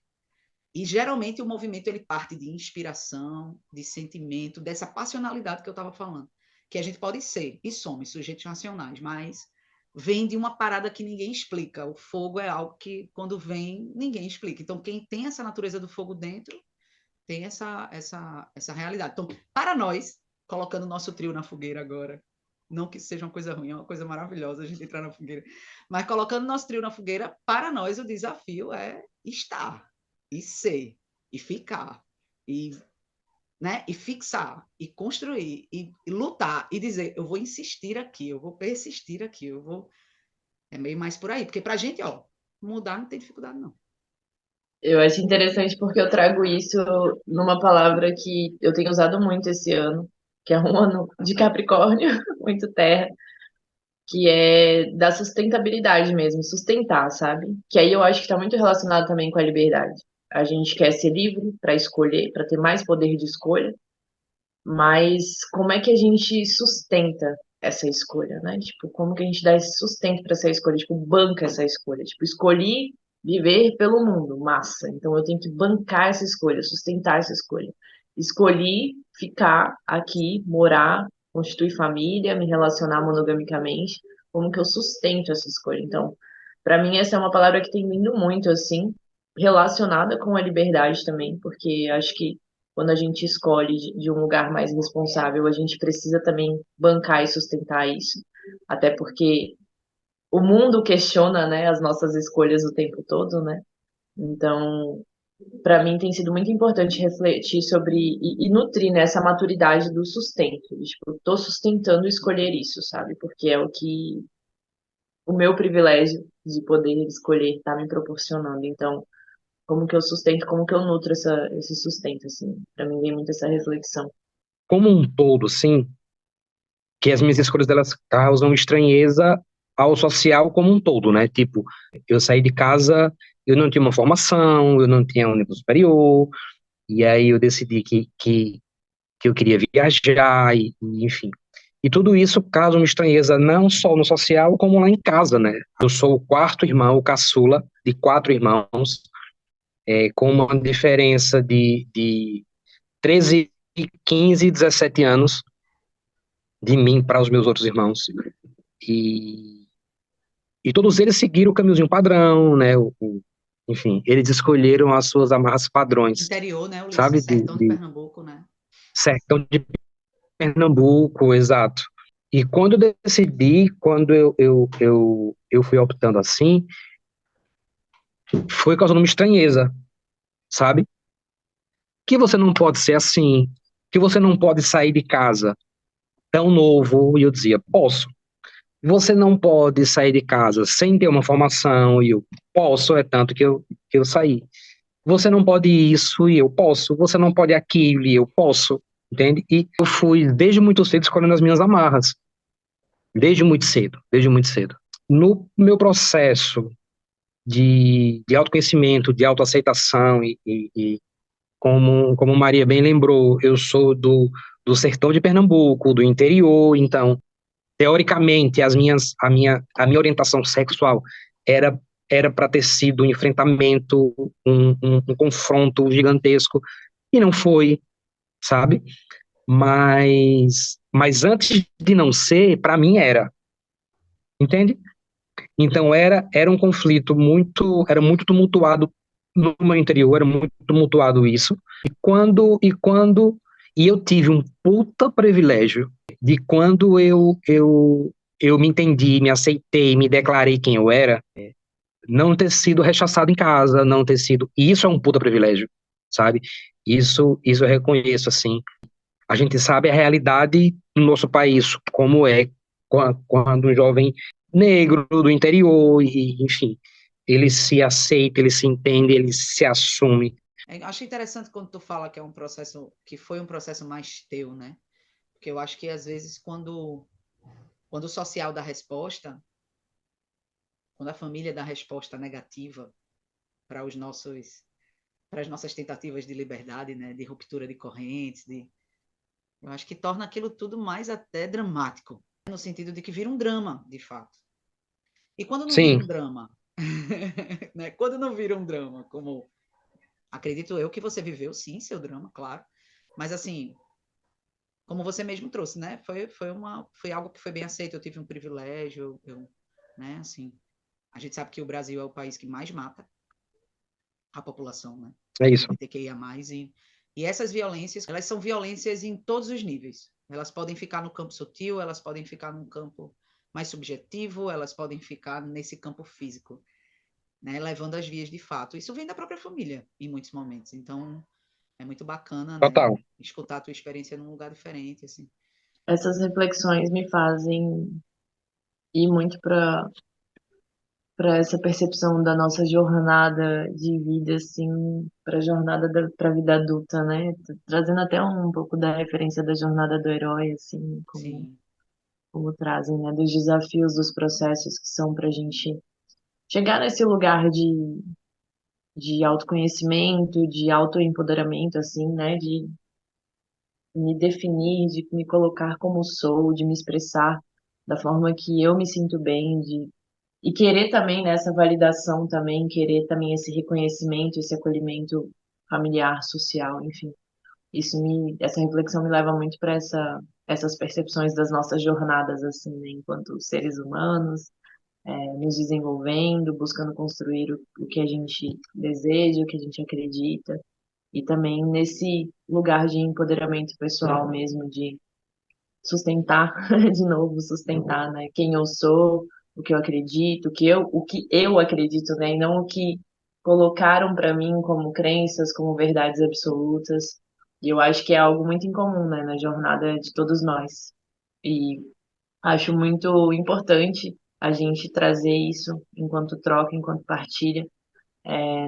E geralmente o movimento ele parte de inspiração, de sentimento, dessa passionalidade que eu estava falando, que a gente pode ser e somos sujeitos racionais, mas vem de uma parada que ninguém explica. O fogo é algo que quando vem ninguém explica. Então quem tem essa natureza do fogo dentro tem essa realidade. Então, para nós, colocando o nosso trio na fogueira agora, não que seja uma coisa ruim, é uma coisa maravilhosa a gente entrar na fogueira, mas colocando nosso trio na fogueira, para nós o desafio é estar, e ser, e ficar, e, né, e fixar, e construir, e lutar, e dizer, eu vou insistir aqui, eu vou persistir aqui, eu vou... É meio mais por aí, porque para a gente, ó, mudar não tem dificuldade, não. Eu acho interessante porque eu trago isso numa palavra que eu tenho usado muito esse ano, que é um ano de Capricórnio, muito terra, que é da sustentabilidade mesmo, sustentar, sabe? Que aí eu acho que está muito relacionado também com a liberdade. A gente quer ser livre para escolher, para ter mais poder de escolha, mas como é que a gente sustenta essa escolha, né? Tipo, como que a gente dá esse sustento para essa escolha? Tipo, banca essa escolha. Tipo, escolhi viver pelo mundo, massa. Então eu tenho que bancar essa escolha, sustentar essa escolha. Escolhi ficar aqui, morar, constituir família, me relacionar monogamicamente. Como que eu sustento essa escolha? Então, para mim essa é uma palavra que tem vindo muito assim, relacionada com a liberdade também, porque acho que quando a gente escolhe de um lugar mais responsável, a gente precisa também bancar e sustentar isso. Até porque o mundo questiona, né, as nossas escolhas o tempo todo, né? Então, para mim tem sido muito importante refletir sobre e nutrir nessa maturidade do sustento. Tipo, eu tô sustentando escolher isso, sabe? Porque é o que o meu privilégio de poder escolher está me proporcionando. Então, como que eu sustento, como que eu nutro esse sustento, assim. Para mim vem muito essa reflexão. como um todo, sim, que as minhas escolhas delas causam estranheza ao social como um todo, né? Tipo, eu saí de casa, eu não tinha uma formação, eu não tinha um nível superior, e aí eu decidi que eu queria viajar, enfim. E tudo isso causa uma estranheza não só no social, como lá em casa, né? Eu sou o quarto irmão, o caçula de quatro irmãos, com uma diferença de 13, 15, 17 anos de mim para os meus outros irmãos. E, e todos eles seguiram o caminhozinho padrão, né? Enfim, eles escolheram as suas amarras padrões, Interior, né, sabe? Ulisses? Sertão de Pernambuco, né? Sertão de Pernambuco, exato. E quando eu decidi, quando eu fui optando assim, foi causando uma estranheza, sabe? Que você não pode ser assim, que você não pode sair de casa tão novo, e eu dizia, posso. Você não pode sair de casa sem ter uma formação, e eu posso, é tanto que eu saí. Você não pode isso, e eu posso. Você não pode aquilo, e eu posso, entende? E eu fui, desde muito cedo, escolhendo as minhas amarras. Desde muito cedo, desde muito cedo. No meu processo de autoconhecimento, de autoaceitação, e como Maria bem lembrou, eu sou do sertão de Pernambuco, do interior, então teoricamente, a minha orientação sexual era era para ter sido um enfrentamento, um confronto gigantesco, e não foi, sabe? Mas antes de não ser, para mim era, entende? Então era um conflito era muito tumultuado no meu interior, era muito tumultuado isso, E eu tive um puta privilégio de quando eu me entendi, me aceitei, me declarei quem eu era, não ter sido rechaçado em casa, não ter sido. E isso é um puta privilégio, sabe? Isso eu reconheço, assim. A gente sabe a realidade no nosso país, como é quando um jovem negro do interior, e, enfim, ele se aceita, ele se entende, ele se assume. Acho interessante quando tu fala que é um processo, que foi um processo mais teu, né? Porque eu acho que às vezes quando o social dá resposta, quando a família dá resposta negativa para os nossos para as nossas tentativas de liberdade, né, de ruptura de correntes, eu acho que torna aquilo tudo mais até dramático, no sentido de que vira um drama, de fato. E quando não vira Sim, um drama, né? Quando não vira um drama, como acredito eu que você viveu, sim, seu drama, claro, mas assim, como você mesmo trouxe, né? Foi algo que foi bem aceito. Eu tive um privilégio, né? Assim, a gente sabe que o Brasil é o país que mais mata a população, né? é isso. LGBTQIA+, e essas violências, elas são violências em todos os níveis. Elas podem ficar no campo sutil, elas podem ficar num campo mais subjetivo, elas podem ficar nesse campo físico, né? Levando as vias de fato. Isso vem da própria família, em muitos momentos. Então, é muito bacana, né? Total. Escutar a tua experiência num lugar diferente, assim. Essas reflexões me fazem ir muito para essa percepção da nossa jornada de vida, assim, para a jornada para a vida adulta, né? Trazendo até um pouco da referência da jornada do herói, assim, Sim, como trazem, né? Dos desafios, dos processos que são para a gente chegar nesse lugar de autoconhecimento, de autoempoderamento, assim, né? De me definir, de me colocar como sou, de me expressar da forma que eu me sinto bem, e querer também nessa validação também, querer também esse reconhecimento, esse acolhimento familiar, social, enfim. Essa reflexão me leva muito para essas percepções das nossas jornadas, assim, né, enquanto seres humanos, nos desenvolvendo, buscando construir o que a gente deseja, o que a gente acredita, e também nesse lugar de empoderamento pessoal mesmo, de sustentar, de novo, sustentar, né? Quem eu sou, o que eu acredito, o que eu acredito, né? E não o que colocaram para mim como crenças, como verdades absolutas. E eu acho que é algo muito incomum, né? Na jornada de todos nós. E acho muito importante a gente trazer isso enquanto troca, enquanto partilha,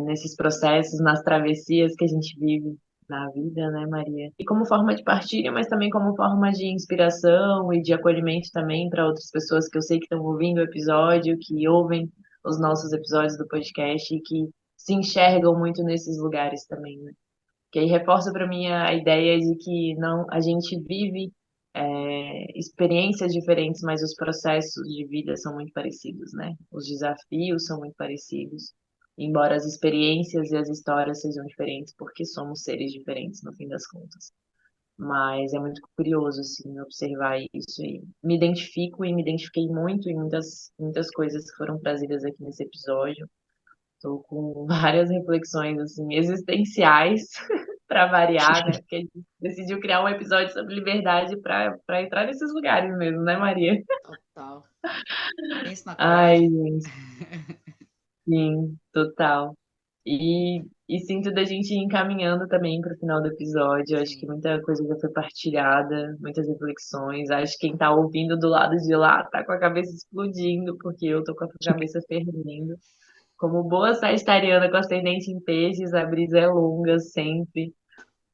nesses processos, nas travessias que a gente vive na vida, né, Maria? E como forma de partilha, mas também como forma de inspiração e de acolhimento também para outras pessoas que eu sei que estão ouvindo o episódio, que ouvem os nossos episódios do podcast e que se enxergam muito nesses lugares também, né? Que aí reforça para mim a ideia de que não, a gente vive experiências diferentes, mas os processos de vida são muito parecidos, né? Os desafios são muito parecidos, embora as experiências e as histórias sejam diferentes, porque somos seres diferentes no fim das contas. Mas é muito curioso, assim, observar isso e me identifico e me identifiquei muito em muitas coisas que foram trazidas aqui nesse episódio. Estou com várias reflexões, assim, existenciais, para variar, né? Porque a gente decidiu criar um episódio sobre liberdade para entrar nesses lugares mesmo, né, Maria? total. Pense na Ai, coragem. gente, sim, total. E sinto da gente ir encaminhando também para o final do episódio. Acho que Sim. muita coisa já foi partilhada, muitas reflexões. Acho que quem está ouvindo do lado de lá tá com a cabeça explodindo, porque eu tô com a cabeça fervendo. Como boa sagitariana com ascendente em peixes, a brisa é longa sempre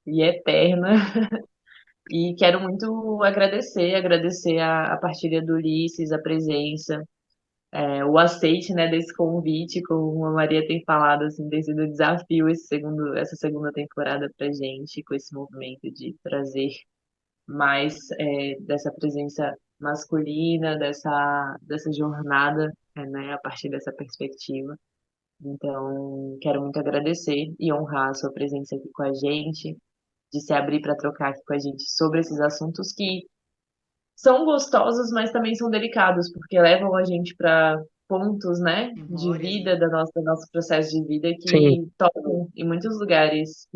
e eterna. E quero muito agradecer a partilha do Ulisses, a presença, o aceite, né, desse convite, como a Maria tem falado, assim, tem sido um desafio essa segunda temporada pra gente, com esse movimento de trazer mais dessa presença masculina, dessa jornada, né, a partir dessa perspectiva. Então, quero muito agradecer e honrar a sua presença aqui com a gente, de se abrir para trocar aqui com a gente sobre esses assuntos que são gostosos, mas também são delicados, porque levam a gente para pontos, né, de Memórias, né? vida do nosso processo de vida Sim. que tocam em muitos lugares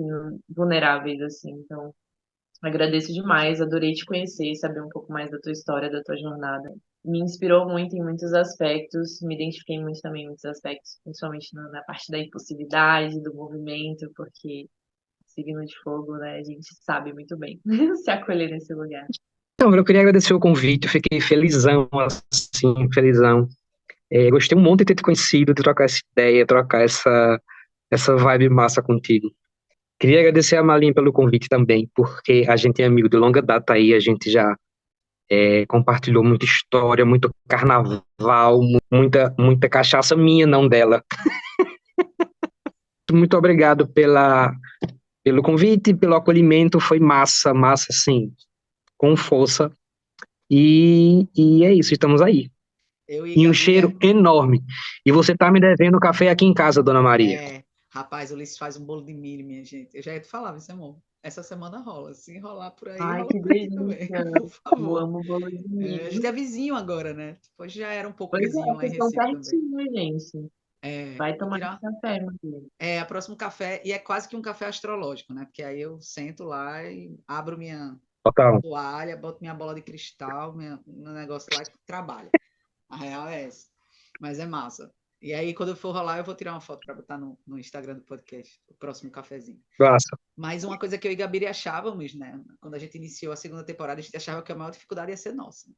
vulneráveis, assim. Então, agradeço demais, adorei te conhecer, saber um pouco mais da tua história, da tua jornada. Me inspirou muito em muitos aspectos, me identifiquei muito também em muitos aspectos, principalmente na parte da impulsividade, do movimento, porque signo de fogo, né, a gente sabe muito bem se acolher nesse lugar. Então, eu queria agradecer o convite, eu fiquei felizão, assim, felizão. Gostei um monte de ter te conhecido, de trocar essa ideia, trocar essa vibe massa contigo. Queria agradecer a Malin pelo convite também, porque a gente é amigo de longa data aí, a gente já compartilhou muita história, muito carnaval, muita cachaça minha, não dela. Muito obrigado pelo convite, pelo acolhimento, foi massa, massa, sim, com força. E é isso, estamos aí. Eu e E um cheiro Gabi, enorme. E você tá me devendo café aqui em casa, Dona Maria. rapaz, o Ulisses faz um bolo de milho, minha gente. Eu já ia te falar, isso, amor. Essa semana rola. Se rolar por aí, Ai, rola que por aqui também, delícia! por Eu favor. amo bolo de A gente é milho. vizinho agora, né? Depois já era um pouco Pois é, vizinho lá em vocês estão Recife também. pertinho, gente. Vai Vou tomar esse tirar. café, meu filho. A próximo café, e é quase que um café astrológico, né? Porque aí eu sento lá e abro minha Total. toalha, boto minha bola de cristal, meu negócio lá e trabalho. A real é essa. Mas é massa. E aí, quando eu for rolar, eu vou tirar uma foto para botar no Instagram do podcast, o próximo cafezinho. Massa. Mas uma coisa que eu e Gabiri achávamos, né? Quando a gente iniciou a segunda temporada, a gente achava que a maior dificuldade ia ser nossa.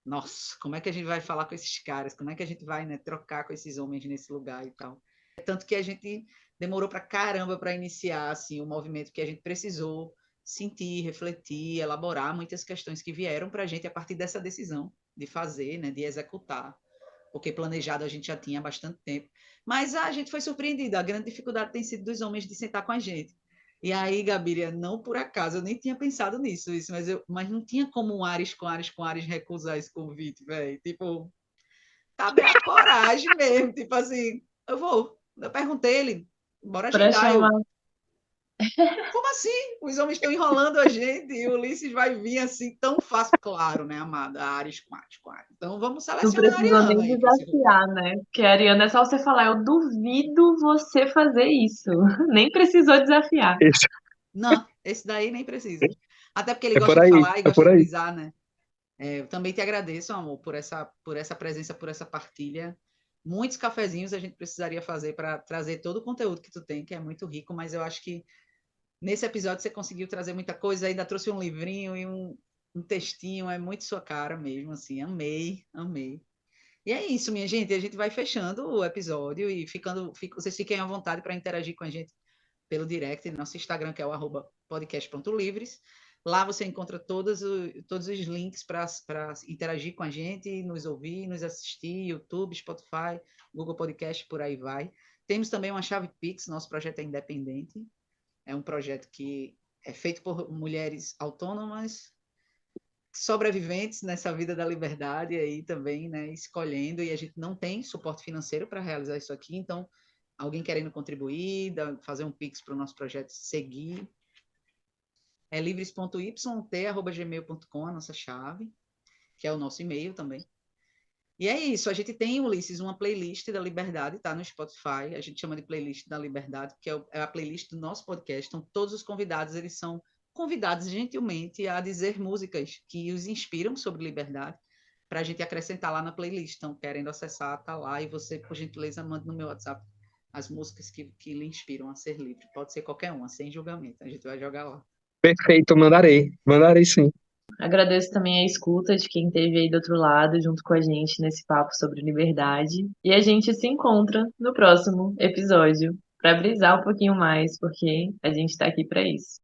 Nossa, como é que a gente vai falar com esses caras? Como é que a gente vai, né, trocar com esses homens nesse lugar e tal? Tanto que a gente demorou pra caramba para iniciar assim o movimento, que a gente precisou sentir, refletir, elaborar muitas questões que vieram para a gente a partir dessa decisão de fazer, né, de executar, porque planejado a gente já tinha há bastante tempo. Mas a gente foi surpreendida. A grande dificuldade tem sido dos homens de sentar com a gente. E aí, Gabiria, não por acaso, eu nem tinha pensado nisso, mas não tinha como um Ares com Ares recusar esse convite, velho. Tipo, cabe a coragem mesmo, tipo assim, eu vou. Eu perguntei ele, bora Pra agendar. chamar. Como assim? Os homens estão enrolando a gente e o Ulisses vai vir assim tão fácil. Claro, né, amada? Ares com Ares com Ares. Então vamos Não selecionar a precisou Ariana nem aí para esse rolê. desafiar, né? Porque a Ariana é só você falar, eu duvido você fazer isso. Nem precisou desafiar. Esse- Não, esse daí nem precisa. Até porque ele É por gosta de aí, falar e é gosta por de aí. frisar, né? Eu também te agradeço, amor, por essa presença, por essa partilha. Muitos cafezinhos a gente precisaria fazer para trazer todo o conteúdo que tu tem, que é muito rico, mas eu acho que nesse episódio você conseguiu trazer muita coisa, ainda trouxe um livrinho e um textinho, é muito sua cara mesmo, assim, amei, amei. E é isso, minha gente, a gente vai fechando o episódio e vocês fiquem à vontade para interagir com a gente pelo direct, nosso Instagram, que é o @podcast.livres. Lá você encontra todos os links para interagir com a gente, nos ouvir, nos assistir, YouTube, Spotify, Google Podcast, por aí vai. Temos também uma chave Pix, nosso projeto é independente. É um projeto que é feito por mulheres autônomas, sobreviventes nessa vida da liberdade aí também, né, escolhendo, e a gente não tem suporte financeiro para realizar isso aqui, então alguém querendo contribuir, fazer um pix para o nosso projeto seguir, é livres.yt@gmail.com a nossa chave, que é o nosso e-mail também. E é isso, a gente tem, Ulisses, uma playlist da Liberdade, tá no Spotify, a gente chama de playlist da Liberdade, que é a playlist do nosso podcast, então todos os convidados, eles são convidados gentilmente a dizer músicas que os inspiram sobre liberdade, para a gente acrescentar lá na playlist, então querendo acessar, tá lá, e você, por gentileza, manda no meu WhatsApp as músicas que lhe inspiram a ser livre, pode ser qualquer uma, sem julgamento, a gente vai jogar lá. Perfeito, mandarei. Mandarei sim. Agradeço também a escuta de quem esteve aí do outro lado, junto com a gente nesse papo sobre liberdade. E a gente se encontra no próximo episódio para brisar um pouquinho mais, porque a gente está aqui para isso.